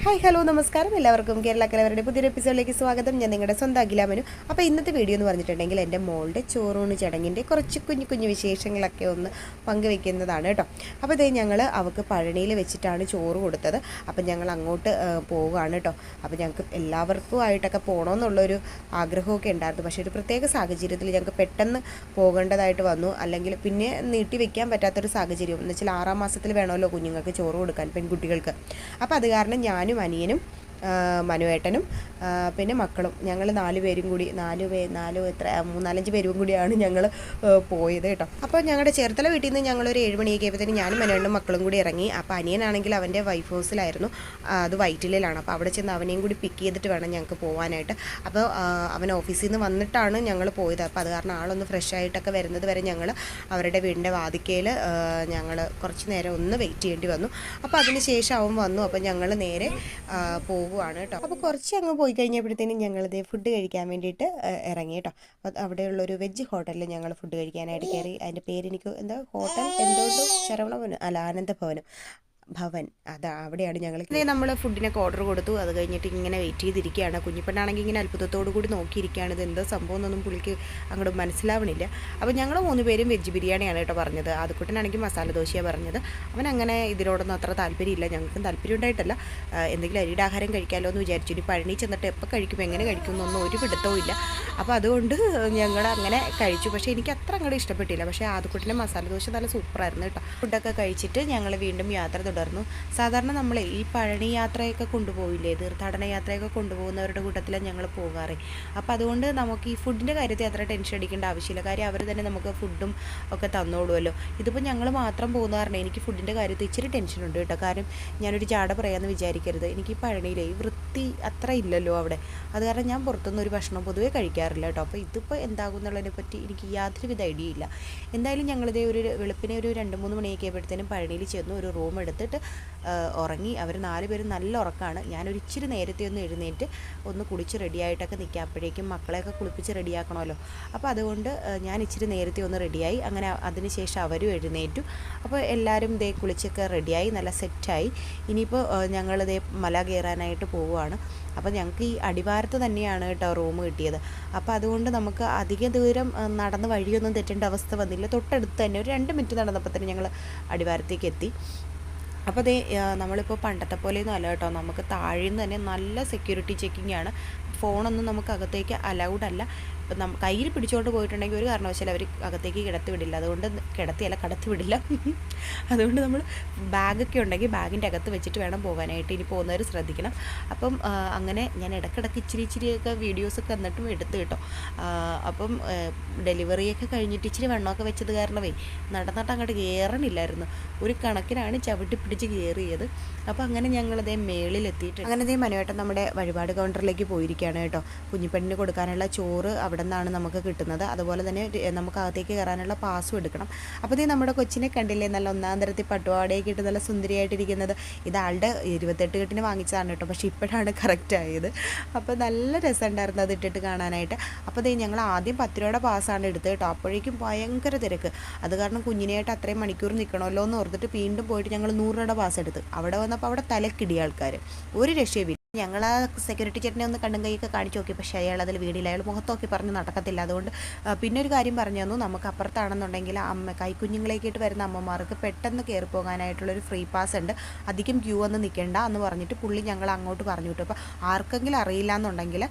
Hi hello നമസ്കാരം എല്ലാവർക്കും കേരള കലവരുടെ പുതിയൊരു എപ്പിസോഡിലേക്ക് സ്വാഗതം. ഞാൻ നിങ്ങളുടെ സ്വന്തം അഖിലാമനു. അപ്പോൾ ഇന്നത്തെ വീഡിയോ എന്ന് പറഞ്ഞിട്ടുണ്ടെങ്കിൽ എൻ്റെ മോളുടെ ചോറൂണ് ചടങ്ങിൻ്റെ കുറച്ച് കുഞ്ഞു കുഞ്ഞു വിശേഷങ്ങളൊക്കെ ഒന്ന് പങ്കുവെക്കുന്നതാണ് കേട്ടോ. അപ്പോൾ ഇതേ ഞങ്ങൾ അവൾക്ക് പഴനിയിൽ വെച്ചിട്ടാണ് ചോറ് കൊടുത്തത്. അപ്പം ഞങ്ങൾ അങ്ങോട്ട് പോവുകയാണ് കേട്ടോ. അപ്പോൾ ഞങ്ങൾക്ക് എല്ലാവർക്കും ആയിട്ടൊക്കെ പോകണമെന്നുള്ളൊരു ആഗ്രഹമൊക്കെ ഉണ്ടായിരുന്നു. പക്ഷേ ഒരു പ്രത്യേക സാഹചര്യത്തിൽ ഞങ്ങൾക്ക് പെട്ടെന്ന് പോകേണ്ടതായിട്ട് വന്നു. അല്ലെങ്കിൽ പിന്നെ നീട്ടി വെക്കാൻ പറ്റാത്തൊരു സാഹചര്യം എന്ന് വെച്ചാൽ 6-ാം മാസത്തിൽ വേണമല്ലോ കുഞ്ഞുങ്ങൾക്ക് ചോറ് കൊടുക്കാൻ, പെൺകുട്ടികൾക്ക്. അപ്പോൾ അത് കാരണം ഞാനും അനിയനും മനുവേട്ടനും പിന്നെ മക്കളും ഞങ്ങൾ 4 പേരും കൂടി 3-4 പേരും കൂടിയാണ് ഞങ്ങൾ പോയത് കേട്ടോ. അപ്പോൾ ഞങ്ങളുടെ ചേർത്തല വീട്ടിൽ നിന്ന് ഞങ്ങളൊരു 7 മണിയൊക്കെ ആയപ്പോഴത്തേന് ഞാനും മനുവേട്ടനും മക്കളും കൂടി ഇറങ്ങി. അപ്പോൾ അനിയനാണെങ്കിൽ അവൻ്റെ വൈഫ് ഹൗസിലായിരുന്നു, അത് വൈറ്റിലാണ്. അപ്പോൾ അവിടെ ചെന്ന് അവനെയും കൂടി പിക്ക് ചെയ്തിട്ട് വേണം ഞങ്ങൾക്ക് പോകാനായിട്ട്. അപ്പോൾ അവൻ ഓഫീസിൽ നിന്ന് വന്നിട്ടാണ് ഞങ്ങൾ പോയത്. അപ്പോൾ അത് കാരണം ആളൊന്ന് ഫ്രഷ് ആയിട്ടൊക്കെ വരുന്നത് വരെ ഞങ്ങൾ അവരുടെ വീടിൻ്റെ വാതിക്കയിൽ ഞങ്ങൾ കുറച്ച് നേരം ഒന്ന് വെയിറ്റ് ചെയ്യേണ്ടി വന്നു. അപ്പോൾ അതിന് ശേഷം അവൻ വന്നു. അപ്പോൾ ഞങ്ങൾ നേരെ പോവുകയാണ് കേട്ടോ. അപ്പോൾ കുറച്ച് അങ്ങ് പോയി കഴിഞ്ഞപ്പോഴത്തേനും ഞങ്ങളിത് ഫുഡ് കഴിക്കാൻ വേണ്ടിയിട്ട് ഇറങ്ങി കേട്ടോ. അപ്പോൾ അവിടെയുള്ളൊരു വെജ് ഹോട്ടലിൽ ഞങ്ങൾ ഫുഡ് കഴിക്കാനായിട്ട് കയറി. അതിൻ്റെ പേരെനിക്ക് എന്താ ഹോട്ടൽ എന്തോട്ടോ ശരവണഭവനം അല്ല ആനന്ദഭവനം ഭവൻ, അവിടെയാണ് ഞങ്ങൾ. ഇതേ നമ്മൾ ഫുഡിനൊക്കെ ഓർഡർ കൊടുത്തു. അത് കഴിഞ്ഞിട്ട് ഇങ്ങനെ വെയിറ്റ് ചെയ്തിരിക്കുകയാണ്. കുഞ്ഞിപ്പെണ്ണാണെങ്കിൽ ഇങ്ങനെ അത്ഭുതത്തോടു കൂടി നോക്കിയിരിക്കുകയാണ്. ഇത് എന്താ സംഭവം എന്നൊന്നും പുള്ളിക്ക് അങ്ങോട്ട് മനസ്സിലാവണില്ല. അപ്പോൾ ഞങ്ങൾ 3 പേരും വെജ് ബിരിയാണിയാണ് കേട്ടോ പറഞ്ഞത്. അതുക്കുട്ടനാണെങ്കിൽ മസാല ദോശയാണ് പറഞ്ഞത്. അവൻ അങ്ങനെ ഇതിനോടൊന്നും അത്ര താല്പര്യമില്ല. ഞങ്ങൾക്കും താല്പര്യം ഉണ്ടായിട്ടല്ല, എന്തെങ്കിലും അരിയുടെ ആഹാരം കഴിക്കാമല്ലോ എന്ന് വിചാരിച്ചു. ഇനി പഴനി ചെന്നിട്ട് എപ്പോൾ കഴിക്കും എങ്ങനെ കഴിക്കും എന്നൊന്നും ഒരു പിടുത്തവും ഇല്ല. അപ്പോൾ അതുകൊണ്ട് ഞങ്ങൾ അങ്ങനെ കഴിച്ചു. പക്ഷേ എനിക്ക് അത്ര അങ്ങോട്ട് ഇഷ്ടപ്പെട്ടില്ല. പക്ഷേ അതുക്കുട്ടൻ്റെ മസാല ദോശ നല്ല സൂപ്പറായിരുന്നു കേട്ടോ. ഫുഡൊക്കെ കഴിച്ചിട്ട് ഞങ്ങൾ വീണ്ടും യാത്ര തുടർന്നു. സാധാരണ നമ്മൾ ഈ പഴനി യാത്രയൊക്കെ കൊണ്ടുപോയില്ലേ, തീർത്ഥാടന യാത്രയൊക്കെ കൊണ്ടുപോകുന്നവരുടെ കൂട്ടത്തിലാണ് ഞങ്ങൾ പോകാറ്. അപ്പോൾ അതുകൊണ്ട് നമുക്ക് ഈ ഫുഡിൻ്റെ കാര്യത്തിൽ അത്ര ടെൻഷൻ അടിക്കേണ്ട ആവശ്യമില്ല. കാര്യം അവർ തന്നെ നമുക്ക് ഫുഡും ഒക്കെ തന്നോളുമല്ലോ. ഇതിപ്പോൾ ഞങ്ങൾ മാത്രം പോകുന്ന കാരണം എനിക്ക് ഫുഡിൻ്റെ കാര്യത്തിൽ ഇച്ചിരി ടെൻഷനുണ്ട് കേട്ടോ. കാരണം ഞാനൊരു ജാട പറയാമെന്ന് വിചാരിക്കരുത്. എനിക്ക് ഈ പഴനിയിലെ ഈ വൃത്തി അത്ര ഇല്ലല്ലോ അവിടെ. അത് കാരണം ഞാൻ പുറത്തുനിന്ന് ഒരു ഭക്ഷണം പൊതുവേ കഴിക്കാറില്ല കേട്ടോ. അപ്പോൾ ഇതിപ്പോൾ എന്താകും എന്നുള്ളതിനെ പറ്റി എനിക്ക് യാതൊരുവിധ ഐഡിയ ഇല്ല. എന്തായാലും ഞങ്ങളിതേ ഒരു വെളുപ്പിനെ ഒരു 2-3 മണിയൊക്കെ ആയപ്പോഴത്തേനും പഴനിയിൽ ചെന്ന് ഒരു റൂം എടുത്തിട്ട് ഉറങ്ങി. അവർ 4 പേരും നല്ല ഉറക്കമാണ്. ഞാനൊരു ഇച്ചിരി നേരത്തെ ഒന്ന് എഴുന്നേറ്റ് ഒന്ന് കുളിച്ച് റെഡിയായിട്ടൊക്കെ നിൽക്കുക. അപ്പോഴേക്കും മക്കളെയൊക്കെ കുളിപ്പിച്ച് റെഡിയാക്കണമല്ലോ. അപ്പോൾ അതുകൊണ്ട് ഞാൻ ഇച്ചിരി നേരത്തെ ഒന്ന് റെഡിയായി. അങ്ങനെ അതിന് ശേഷം അവരും എഴുന്നേറ്റു. അപ്പോൾ എല്ലാവരും ഇതേ കുളിച്ചൊക്കെ റെഡിയായി, നല്ല സെറ്റായി. ഇനിയിപ്പോൾ ഞങ്ങളിതേ മല കയറാനായിട്ട് പോവുകയാണ്. അപ്പോൾ ഞങ്ങൾക്ക് ഈ അടിവാരത്ത് തന്നെയാണ് കേട്ടോ റൂം കിട്ടിയത്. അപ്പോൾ അതുകൊണ്ട് നമുക്ക് അധിക ദൂരം നടന്ന് വഴിയൊന്നും തെറ്റേണ്ട അവസ്ഥ വന്നില്ല. തൊട്ടടുത്ത് തന്നെ ഒരു 2 മിനിറ്റ് നടന്നപ്പോൾ തന്നെ ഞങ്ങൾ അടിവാരത്തേക്ക് എത്തി. അപ്പോൾ അതേ നമ്മളിപ്പോൾ പണ്ടത്തെ പോലെയൊന്നും അല്ല കേട്ടോ. നമുക്ക് താഴെ നിന്ന് തന്നെ നല്ല സെക്യൂരിറ്റി ചെക്കിംഗ് ആണ്. ഫോണൊന്നും നമുക്ക് അകത്തേക്ക് അലൗഡ് അല്ല. ഇപ്പം കയ്യിൽ പിടിച്ചുകൊണ്ട് പോയിട്ടുണ്ടെങ്കിൽ ഒരു കാരണവശാലും അവർ അകത്തേക്ക് കിടത്തി വിടില്ല. അതുകൊണ്ട് കടത്തി വിടില്ല. അതുകൊണ്ട് നമ്മൾ ബാഗൊക്കെ ഉണ്ടെങ്കിൽ ബാഗിൻ്റെ അകത്ത് വെച്ചിട്ട് വേണം പോകാനായിട്ട്. ഇനി പോകുന്നവർ ശ്രദ്ധിക്കണം. അപ്പം അങ്ങനെ ഞാൻ ഇടയ്ക്കിടയ്ക്ക് ഇച്ചിരിയൊക്കെ വീഡിയോസൊക്കെ എന്നിട്ടും എടുത്ത് കേട്ടോ. അപ്പം ഡെലിവറിയൊക്കെ കഴിഞ്ഞിട്ട് ഇച്ചിരി വെണ്ണമൊക്കെ വെച്ചത് കാരണമേ നടന്നിട്ട് അങ്ങോട്ട് കയറണില്ലായിരുന്നു. ഒരു കണക്കിനാണ് ചവിട്ടി പിടിച്ച് കയറിയത്. അപ്പോൾ അങ്ങനെ ഞങ്ങളതേ മേളിലെത്തിയിട്ട് അങ്ങനെ അതേ മനുവേട്ടൻ നമ്മുടെ വഴിപാട് കൗണ്ടറിലേക്ക് പോയിരിക്കുകയാണ് കേട്ടോ. കുഞ്ഞിപ്പെണ്ണിന് കൊടുക്കാനുള്ള ചോറ് അവിടെ നിന്നാണ് നമുക്ക് കിട്ടുന്നത്. അതുപോലെ തന്നെ നമുക്ക് അകത്തേക്ക് കയറാനുള്ള പാസും എടുക്കണം. അപ്പോൾ ഇതേ നമ്മുടെ കൊച്ചിനെ കണ്ടില്ലേ, നല്ല 1-ാം തരത്തിൽ പട്ടുപാടയൊക്കെ ഇട്ട് നല്ല സുന്ദരിയായിട്ടിരിക്കുന്നത്. ഇത് ആളുടെ 28 കെട്ടിന് വാങ്ങിച്ചതാണ് കേട്ടോ. പക്ഷേ ഇപ്പോഴാണ് കറക്റ്റ് ആയത്. അപ്പോൾ നല്ല രസമുണ്ടായിരുന്നു അത് ഇട്ടിട്ട് കാണാനായിട്ട്. അപ്പോൾ ഇതേ ഞങ്ങൾ ആദ്യം 10 രൂപയുടെ പാസ്സാണ് എടുത്തത് കേട്ടോ. അപ്പോഴേക്കും ഭയങ്കര തിരക്ക്. അത് കാരണം കുഞ്ഞിനെയായിട്ട് അത്രയും മണിക്കൂർ നിൽക്കണമല്ലോ എന്ന് ഓർത്തിട്ട് വീണ്ടും പോയിട്ട് ഞങ്ങൾ 100 രൂപയുടെ പാസ് എടുത്ത്. അവിടെ വന്നപ്പോൾ അവിടെ തലക്കിടിയ ആൾക്കാർ, ഒരു രക്ഷയും. ഞങ്ങൾ ആ സെക്യൂരിറ്റി ചേട്ടനെ ഒന്ന് കണ്ണും കൈയൊക്കെ കാണിച്ചു നോക്കി. പക്ഷേ അയാൾ അതിൽ വീടില്ല. അയാൾ മുഖത്തൊക്കെ പറഞ്ഞ് നടക്കത്തില്ല. അതുകൊണ്ട് പിന്നെ ഒരു കാര്യം പറഞ്ഞു തന്നു, നമുക്ക് അപ്പുറത്താണെന്നുണ്ടെങ്കിൽ കൈക്കുഞ്ഞുങ്ങളേക്കിട്ട് വരുന്ന അമ്മമാർക്ക് പെട്ടെന്ന് കയറി പോകാനായിട്ടുള്ളൊരു ഫ്രീ പാസ് ഉണ്ട്, അധികം ക്യൂ ഒന്നും നിൽക്കേണ്ട എന്ന് പറഞ്ഞിട്ട് പുള്ളി ഞങ്ങൾ അങ്ങോട്ട് പറഞ്ഞു വിട്ടു. അപ്പോൾ ആർക്കെങ്കിലും അറിയില്ല എന്നുണ്ടെങ്കിൽ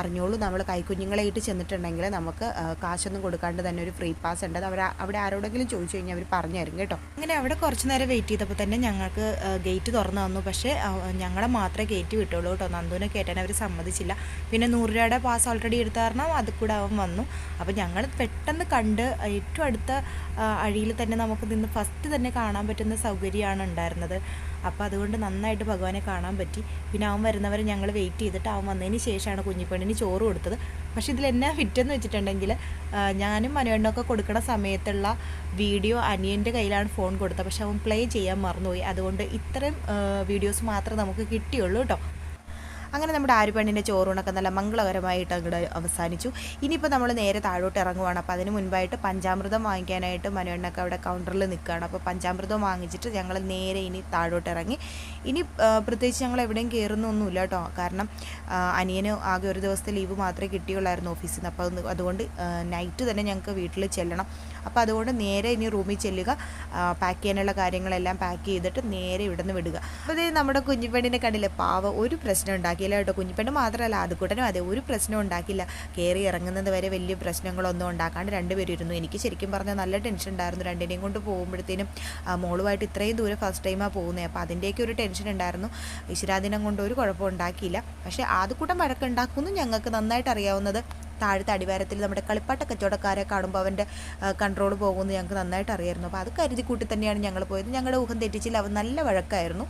അറിഞ്ഞോളൂ, നമ്മൾ കൈക്കുഞ്ഞുങ്ങളെ ഇട്ട് ചെന്നിട്ടുണ്ടെങ്കിൽ നമുക്ക് കാശൊന്നും കൊടുക്കാണ്ട് തന്നെ ഒരു ഫ്രീ പാസ് ഉണ്ട്. അത് അവിടെ ആരോടെങ്കിലും ചോദിച്ചു കഴിഞ്ഞാൽ അവർ പറഞ്ഞു തരും കേട്ടോ. അങ്ങനെ അവിടെ കുറച്ച് നേരം വെയിറ്റ് ചെയ്തപ്പോൾ തന്നെ ഞങ്ങൾക്ക് ഗേറ്റ് തുറന്നു തന്നു. പക്ഷേ ഞങ്ങളെ മാത്രമേ ഗേറ്റ് വിട്ടുള്ളൂ കേട്ടോ. നന്ദുവിനെ കയറ്റാൻ അവർ സമ്മതിച്ചില്ല. പിന്നെ 100 രൂപയുടെ പാസ് ഓൾറെഡി എടുത്ത കാരണം അത് കൂടെ അവൻ വന്നു. അപ്പോൾ ഞങ്ങൾ പെട്ടെന്ന് കണ്ട് ഏറ്റവും അടുത്ത അഴിയിൽ തന്നെ നമുക്ക് നിന്ന് ഫസ്റ്റ് തന്നെ കാണാൻ പറ്റുന്ന സൗകര്യമാണ് ഉണ്ടായിരുന്നത്. അപ്പോൾ അതുകൊണ്ട് നന്നായിട്ട് ഭഗവാനെ കാണാൻ പറ്റി. പിന്നെ അവൻ വരുന്നവരെ ഞങ്ങൾ വെയിറ്റ് ചെയ്തിട്ട് അവൻ വന്നതിന് ശേഷമാണ് കുഞ്ഞിപ്പെണ്ണിന് ചോറ് കൊടുത്തത്. പക്ഷേ ഇതിലെന്നാ ഫിറ്റെന്ന് വെച്ചിട്ടുണ്ടെങ്കിൽ ഞാനും മനുവണ്ണൊക്കെ കൊടുക്കുന്ന സമയത്തുള്ള വീഡിയോ അനിയൻ്റെ കയ്യിലാണ് ഫോൺ കൊടുത്തത്. പക്ഷെ അവൻ പ്ലേ ചെയ്യാൻ മറന്നുപോയി. അതുകൊണ്ട് ഇത്രയും വീഡിയോസ് മാത്രമേ നമുക്ക് കിട്ടിയുള്ളൂ കേട്ടോ. അങ്ങനെ നമ്മുടെ ആര്യപ്പെണ്ണിൻ്റെ ചോറൂണൊക്കെ നല്ല മംഗളകരമായിട്ട് അങ്ങോട്ട് അവസാനിച്ചു. ഇനിയിപ്പോൾ നമ്മൾ നേരെ താഴോട്ട് ഇറങ്ങുവാണ്. അപ്പോൾ അതിന് മുൻപായിട്ട് പഞ്ചാമൃതം വാങ്ങിക്കാനായിട്ട് മനുവണ്ണൊക്കെ അവിടെ കൗണ്ടറിൽ നിൽക്കുകയാണ്. അപ്പോൾ പഞ്ചാമൃതം വാങ്ങിച്ചിട്ട് ഞങ്ങൾ നേരെ ഇനി താഴോട്ട് ഇറങ്ങി. ഇനി പ്രത്യേകിച്ച് ഞങ്ങൾ എവിടെയും കയറുന്നൊന്നുമില്ല കേട്ടോ. കാരണം അനിയന് ആകെ ഒരു ദിവസത്തെ ലീവ് മാത്രമേ കിട്ടിയുള്ളായിരുന്നു ഓഫീസിൽ നിന്ന്. അപ്പോൾ അതുകൊണ്ട് നൈറ്റ് തന്നെ ഞങ്ങൾക്ക് വീട്ടിൽ ചെല്ലണം. അപ്പോൾ അതുകൊണ്ട് നേരെ ഇനി റൂമിൽ ചെല്ലുക, പാക്ക് ചെയ്യാനുള്ള കാര്യങ്ങളെല്ലാം പാക്ക് ചെയ്തിട്ട് നേരെ ഇവിടെ നിന്ന് വിടുക. അപ്പോൾ ഇത് നമ്മുടെ കുഞ്ഞിപ്പെണ്ണിനെ കണ്ടില്ലേ, പാവ ഒരു പ്രശ്നം ഉണ്ടാക്കിയില്ല കേട്ടോ. കുഞ്ഞിപ്പെണ്ണ് മാത്രമല്ല അതുകൂട്ടനും അതെ, ഒരു പ്രശ്നം ഉണ്ടാക്കില്ല. കയറി ഇറങ്ങുന്നത് വരെ വലിയ പ്രശ്നങ്ങളൊന്നും ഉണ്ടാക്കാണ്ട് രണ്ടുപേരും ഇരുന്നു. എനിക്ക് ശരിക്കും പറഞ്ഞാൽ നല്ല ടെൻഷൻ ഉണ്ടായിരുന്നു. രണ്ടിനെയും കൊണ്ട് പോകുമ്പോഴത്തേനും മോളുമായിട്ട് ഇത്രയും ദൂരം ഫസ്റ്റ് ടൈമാണ് പോകുന്നത്. അപ്പോൾ അതിൻ്റെയൊക്കെ ഒരു ടെൻഷൻ ഉണ്ടായിരുന്നു. ഈശ്വരാദിനം കൊണ്ട് ഒരു കുഴപ്പം ഉണ്ടാക്കിയില്ല. പക്ഷേ അതുകൂട്ടം വഴക്കുണ്ടാക്കുന്നു ഞങ്ങൾക്ക് നന്നായിട്ട് അറിയാവുന്നത്. താഴത്തെ അടിവാരത്തിൽ നമ്മുടെ കളിപ്പാട്ട കച്ചവടക്കാരെ കാണുമ്പോൾ അവൻ്റെ കൺട്രോൾ പോകുമെന്ന് ഞങ്ങൾക്ക് നന്നായിട്ട് അറിയായിരുന്നു. അപ്പോൾ അത് കരുതി കൂട്ടി തന്നെയാണ് ഞങ്ങൾ പോയത്. ഞങ്ങളുടെ ഊഹം തെറ്റിച്ചില്ല, അവൻ നല്ല വഴക്കായിരുന്നു.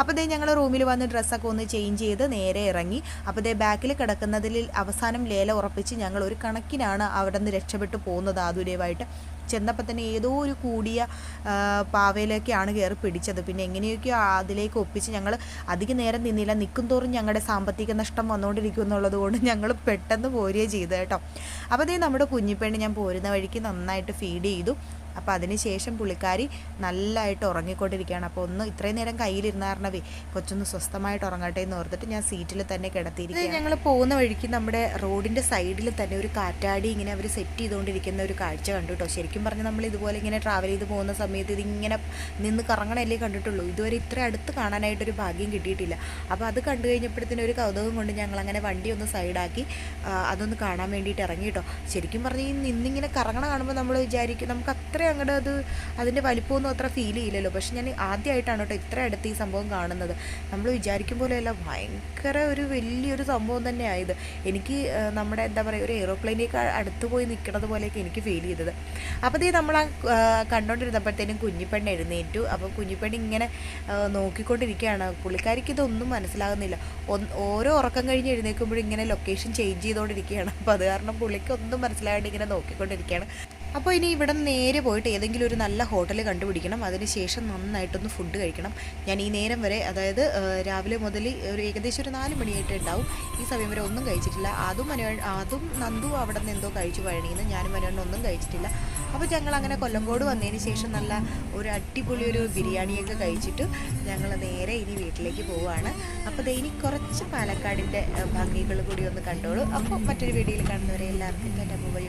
അപ്പോൾ ദേ ഞങ്ങൾ റൂമിൽ വന്ന് ഡ്രസ്സൊക്കെ ഒന്ന് ചേഞ്ച് ചെയ്ത് നേരെ ഇറങ്ങി. അപ്പോൾ ദേ ബാക്കിൽ കിടക്കുന്നതിൽ അവസാനം ലേല ഉറപ്പിച്ച് ഞങ്ങൾ ഒരു കണക്കിനാണ് അവിടെ നിന്ന് രക്ഷപ്പെട്ടു പോകുന്നത്. ആതുരമായിട്ട് ചെന്നപ്പോൾ തന്നെ ഏതോ ഒരു കൂടിയ പാവയിലേക്കാണ് കയറി പിടിച്ചത്. പിന്നെ എങ്ങനെയൊക്കെയോ അതിലേക്ക് ഒപ്പിച്ച് ഞങ്ങൾ അധികം നേരം നിന്നില്ല. നിൽക്കും തോറും ഞങ്ങളുടെ സാമ്പത്തിക നഷ്ടം വന്നുകൊണ്ടിരിക്കും എന്നുള്ളത് കൊണ്ട് ഞങ്ങൾ പെട്ടെന്ന് പോരുകയും ചെയ്തു കേട്ടോ. അപ്പോൾ അതേ നമ്മുടെ കുഞ്ഞിപ്പെണ്ണ് ഞാൻ പോരുന്ന വഴിക്ക് നന്നായിട്ട് ഫീഡ് ചെയ്തു. അപ്പോൾ അതിന് ശേഷം പുള്ളിക്കാരി നല്ലതായിട്ട് ഉറങ്ങിക്കൊണ്ടിരിക്കുകയാണ്. അപ്പോൾ ഒന്ന് ഇത്രയും നേരം കയ്യിലിരുന്ന കാരണവേ കൊച്ചൊന്ന് സ്വസ്ഥമായിട്ട് ഉറങ്ങട്ടെ എന്ന് ഓർത്തിട്ട് ഞാൻ സീറ്റിൽ തന്നെ കിടത്തിയിരിക്കും. ഞങ്ങൾ പോകുന്ന വഴിക്ക് നമ്മുടെ റോഡിൻ്റെ സൈഡിൽ തന്നെ ഒരു കാറ്റാടി ഇങ്ങനെ അവർ സെറ്റ് ചെയ്തുകൊണ്ടിരിക്കുന്ന ഒരു കാഴ്ച കണ്ടു കേട്ടോ. ശരിക്കും പറഞ്ഞാൽ നമ്മൾ ഇതുപോലെ ഇങ്ങനെ ട്രാവൽ ചെയ്ത് പോകുന്ന സമയത്ത് ഇതിങ്ങനെ നിന്ന് കറങ്ങണല്ലേ കണ്ടിട്ടുള്ളൂ. ഇതുവരെ ഇത്ര അടുത്ത് കാണാനായിട്ടൊരു ഭാഗ്യം കിട്ടിയിട്ടില്ല. അപ്പോൾ അത് കണ്ടു കഴിഞ്ഞപ്പോഴത്തേനും ഒരു കൗതുകം കൊണ്ട് ഞങ്ങൾ അങ്ങനെ വണ്ടി ഒന്ന് സൈഡാക്കി അതൊന്ന് കാണാൻ വേണ്ടിയിട്ട് ഇറങ്ങി കേട്ടോ. ശരിക്കും പറഞ്ഞാൽ ഈ നിന്നിങ്ങനെ കറങ്ങണ കാണുമ്പോൾ നമ്മൾ വിചാരിക്കും നമുക്ക് അത്ര അങ്ങോട്ട് അതിൻ്റെ വലിപ്പമൊന്നും അത്ര ഫീൽ ചെയ്യില്ലല്ലോ. പക്ഷെ ഞാൻ ആദ്യമായിട്ടാണ് കേട്ടോ ഇത്ര അടുത്ത് ഈ സംഭവം കാണുന്നത്. നമ്മൾ വിചാരിക്കും പോലെയല്ല, ഭയങ്കര ഒരു വലിയൊരു സംഭവം തന്നെയായത്. എനിക്ക് നമ്മുടെ എന്താ പറയുക ഒരു എയ്റോപ്ലെയിനേക്ക് അടുത്ത് പോയി നിൽക്കുന്നത് പോലെയൊക്കെ എനിക്ക് ഫീൽ ചെയ്തത്. അപ്പോൾ ഇത് നമ്മൾ കണ്ടുകൊണ്ടിരുന്നപ്പോഴത്തേനും കുഞ്ഞിപ്പെണ്ണ് എഴുന്നേറ്റു. അപ്പോൾ കുഞ്ഞിപ്പെണ്ണ് ഇങ്ങനെ നോക്കിക്കൊണ്ടിരിക്കുകയാണ്. പുള്ളിക്കാരിക്ക് ഇതൊന്നും മനസ്സിലാകുന്നില്ല. ഓരോ ഉറക്കം കഴിഞ്ഞ് എഴുന്നേൽക്കുമ്പോഴും ഇങ്ങനെ ലൊക്കേഷൻ ചേഞ്ച് ചെയ്തുകൊണ്ടിരിക്കുകയാണ്. അപ്പോൾ അത് കാരണം പുള്ളിക്ക് ഒന്നും മനസ്സിലായിട്ട് ഇങ്ങനെ നോക്കിക്കൊണ്ടിരിക്കുകയാണ്. അപ്പോൾ ഇനി ഇവിടെ നേരെ പോയിട്ട് ഏതെങ്കിലും ഒരു നല്ല ഹോട്ടൽ കണ്ടുപിടിക്കണം. അതിനുശേഷം നന്നായിട്ടൊന്ന് ഫുഡ് കഴിക്കണം. ഞാൻ ഈ നേരം വരെ, അതായത് രാവിലെ മുതൽ ഒരു ഏകദേശം ഒരു 4 മണിയായിട്ട് ഉണ്ടാവും, ഈ സമയം വരെ ഒന്നും കഴിച്ചിട്ടില്ല. അതും നന്ദു അവിടെ നിന്ന് എന്തോ കഴിച്ചു പഴണിന്ന്, ഞാനും മനുവണ്ണൊന്നും കഴിച്ചിട്ടില്ല. അപ്പോൾ ഞങ്ങൾ അങ്ങനെ കൊല്ലങ്കോട് വന്നതിന് ശേഷം നല്ല ഒരു അടിപൊളി ഒരു ബിരിയാണിയൊക്കെ കഴിച്ചിട്ട് ഞങ്ങൾ നേരെ ഇനി വീട്ടിലേക്ക് പോവുകയാണ്. അപ്പോൾ ഇനി കുറച്ച് പാലക്കാടിൻ്റെ ഭംഗികൾ കൂടി ഒന്ന് കണ്ടോളൂ. അപ്പോൾ മറ്റൊരു വീഡിയോയിൽ കാണുന്നവരെ എല്ലാവർക്കും എൻ്റെ മൊബൈൽ